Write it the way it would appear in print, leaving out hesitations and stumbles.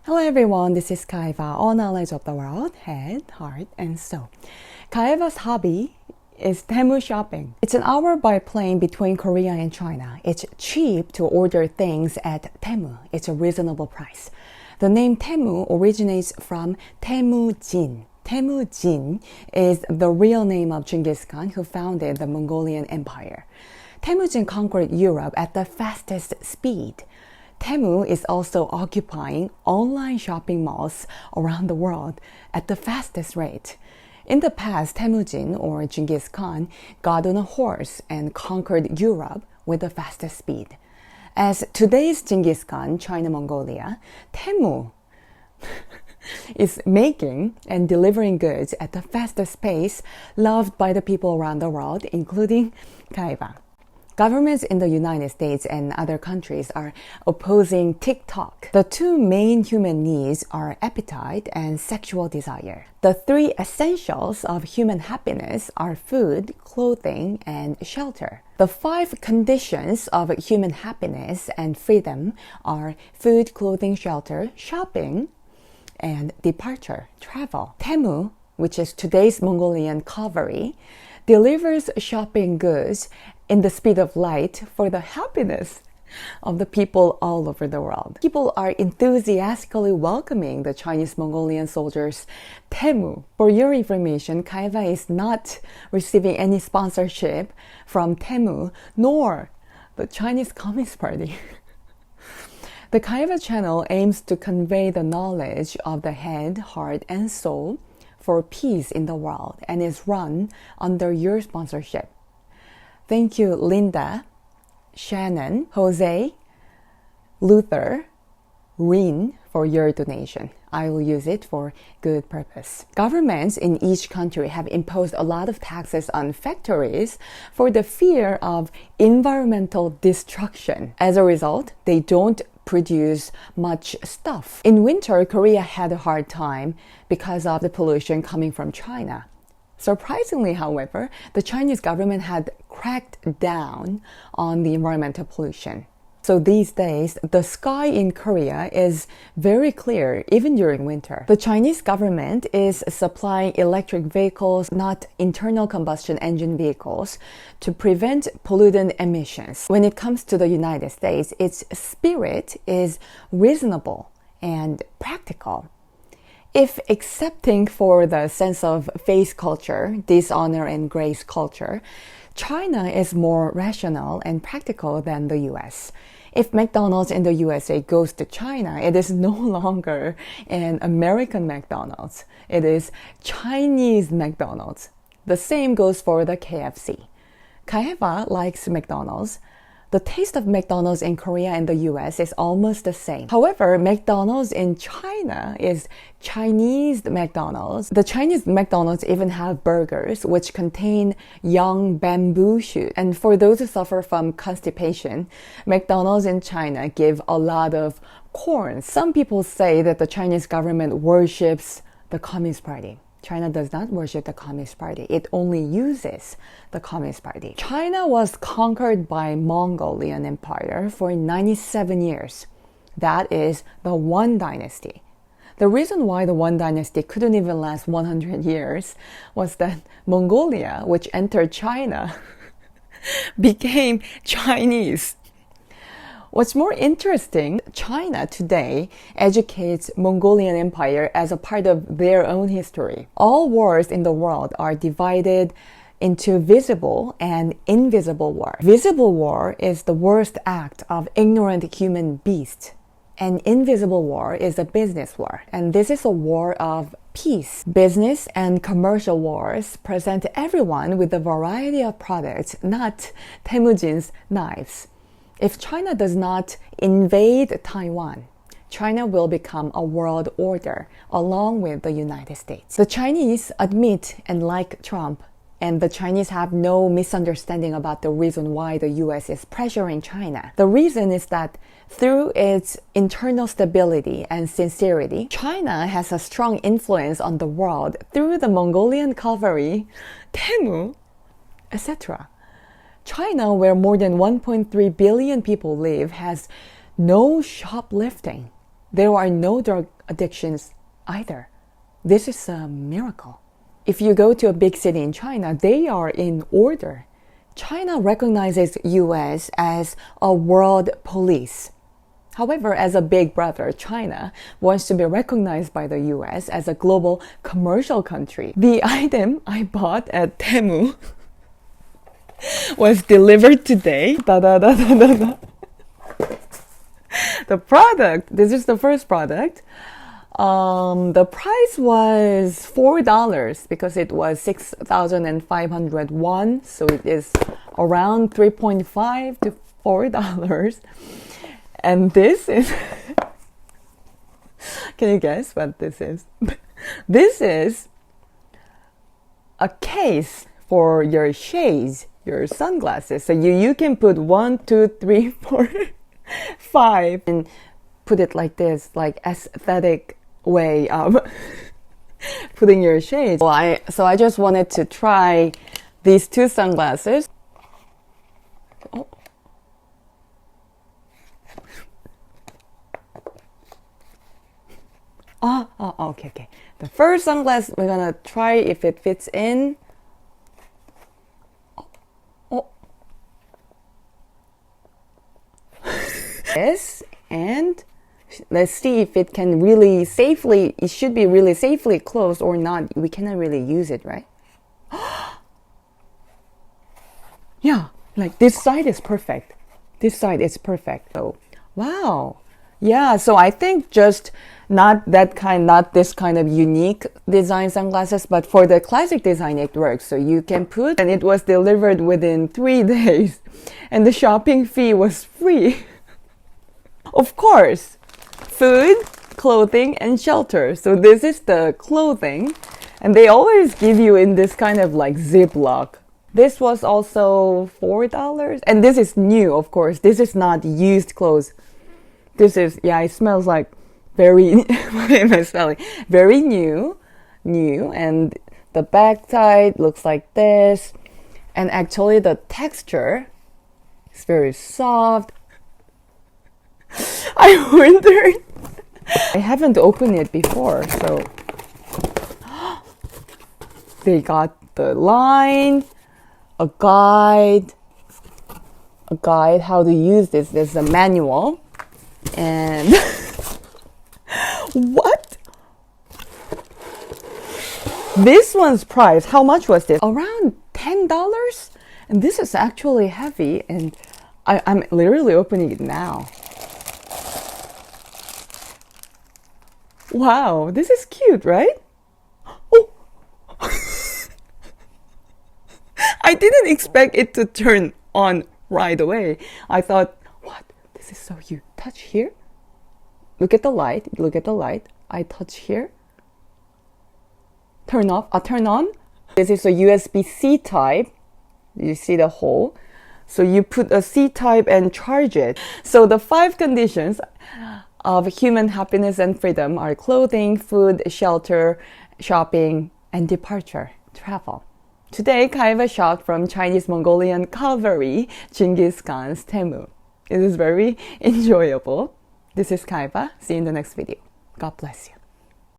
Hello everyone, this is Kaiva, all knowledge of the world, head, heart, and soul. Kaiva's hobby is Temu shopping. It's an hour by plane between Korea and China. It's cheap to order things at Temu. It's a reasonable price. The name Temu originates from Temujin. Temujin is the real name of Genghis Khan, who founded the Mongolian Empire. Temujin conquered Europe at the fastest speed. Temu is also occupying online shopping malls around the world at the fastest rate. In the past, Temujin, or Genghis Khan, got on a horse and conquered Europe with the fastest speed. As today's Genghis Khan, China, Mongolia, Temu is making and delivering goods at the fastest pace, loved by the people around the world, including Kaiva. Governments in the United States and other countries are opposing TikTok. The two main human needs are appetite and sexual desire. The three essentials of human happiness are food, clothing, and shelter. The five conditions of human happiness and freedom are food, clothing, shelter, shopping, and departure, travel. Temu, which is today's Mongolian Cavalry, delivers shopping goods in the speed of light for the happiness of the people all over the world. People are enthusiastically welcoming the Chinese Mongolian soldiers Temu. For your information, Kaiva is not receiving any sponsorship from Temu nor the Chinese Communist Party. The Kaiva channel aims to convey the knowledge of the head, heart, and soul for peace in the world and is run under your sponsorship. Thank you, Linda, Shannon, Jose, Luther, Rin, for your donation. I will use it for good purpose. Governments in each country have imposed a lot of taxes on factories for the fear of environmental destruction. As a result, they don't produce much stuff. In winter, Korea had a hard time because of the pollution coming from China. Surprisingly, however, the Chinese government had cracked down on the environmental pollution. So these days, the sky in Korea is very clear, even during winter. The Chinese government is supplying electric vehicles, not internal combustion engine vehicles, to prevent pollutant emissions. When it comes to the United States, its spirit is reasonable and practical. If accepting for the sense of face culture, dishonor and grace culture, China is more rational and practical than the US. If McDonald's in the USA goes to China, it is no longer an American McDonald's. It is Chinese McDonald's. The same goes for the KFC. Kaiva likes McDonald's. The taste of McDonald's in Korea and the US is almost the same. However, McDonald's in China is Chinese McDonald's. The Chinese McDonald's even have burgers which contain young bamboo shoots. And for those who suffer from constipation, McDonald's in China give a lot of corn. Some people say that the Chinese government worships the Communist Party. China does not worship the Communist Party. It only uses the Communist Party. China was conquered by Mongolian Empire for 97 years. That is the One Dynasty. The reason why the One Dynasty couldn't even last 100 years was that Mongolia, which entered China, became Chinese. What's more interesting, China today educates Mongolian Empire as a part of their own history. All wars in the world are divided into visible and invisible war. Visible war is the worst act of ignorant human beasts. And invisible war is a business war. And this is a war of peace. Business and commercial wars present everyone with a variety of products, not Temujin's knives. If China does not invade Taiwan, China will become a world order along with the United States. The Chinese admit and like Trump, and the Chinese have no misunderstanding about the reason why the US is pressuring China. The reason is that through its internal stability and sincerity, China has a strong influence on the world through the Mongolian Cavalry, Temu, etc. China, where more than 1.3 billion people live, has no shoplifting. There are no drug addictions either. This is a miracle. If you go to a big city in China, they are in order. China recognizes US as a world police. However, as a big brother, China wants to be recognized by the US as a global commercial country. The item I bought at Temu was delivered today. The product, this is the first product. The price was $4 because it was 6,500 won. So it is around $3.5 to $4. And this is, can you guess what this is? This is a case for your shades, your sunglasses. So you can put 1, 2, 3, 4, 5 and put it like this, like aesthetic way of putting your shades. So I just wanted to try these two sunglasses. Oh. Okay. The first sunglass, we're gonna try if it fits in. Yes, and let's see if it can really safely, it should be really safely closed or not. We cannot really use it, right? Yeah, like this side is perfect. This side is perfect. So, wow. Yeah, so I think just not this kind of unique design sunglasses, but for the classic design it works. So you can put, and it was delivered within 3 days, and the shopping fee was free. Of course, food, clothing, and shelter. So this is the clothing, and they always give you in this kind of like Ziploc. This was also $4, and this is new, of course. This is not used clothes. This is, yeah, it smells like very, what am I smelling? Very new, and the back side looks like this. And actually the texture is very soft. I wondered, I haven't opened it before, so they got the line, a guide how to use this. There's a manual. And what? This one's price, how much was this? Around $10? And this is actually heavy, and I'm literally opening it now. Wow, this is cute, right? Oh! I didn't expect it to turn on right away. I thought, what? This is so cute. Touch here. Look at the light. I touch here. Turn off. Turn on. This is a USB-C type. You see the hole. So you put a C type and charge it. So the 5 conditions of human happiness and freedom are clothing, food, shelter, shopping, and departure, travel. Today, Kaiva shopped from Chinese Mongolian Cavalry, Genghis Khan's Temu. It is very enjoyable. This is Kaiva. See you in the next video. God bless you.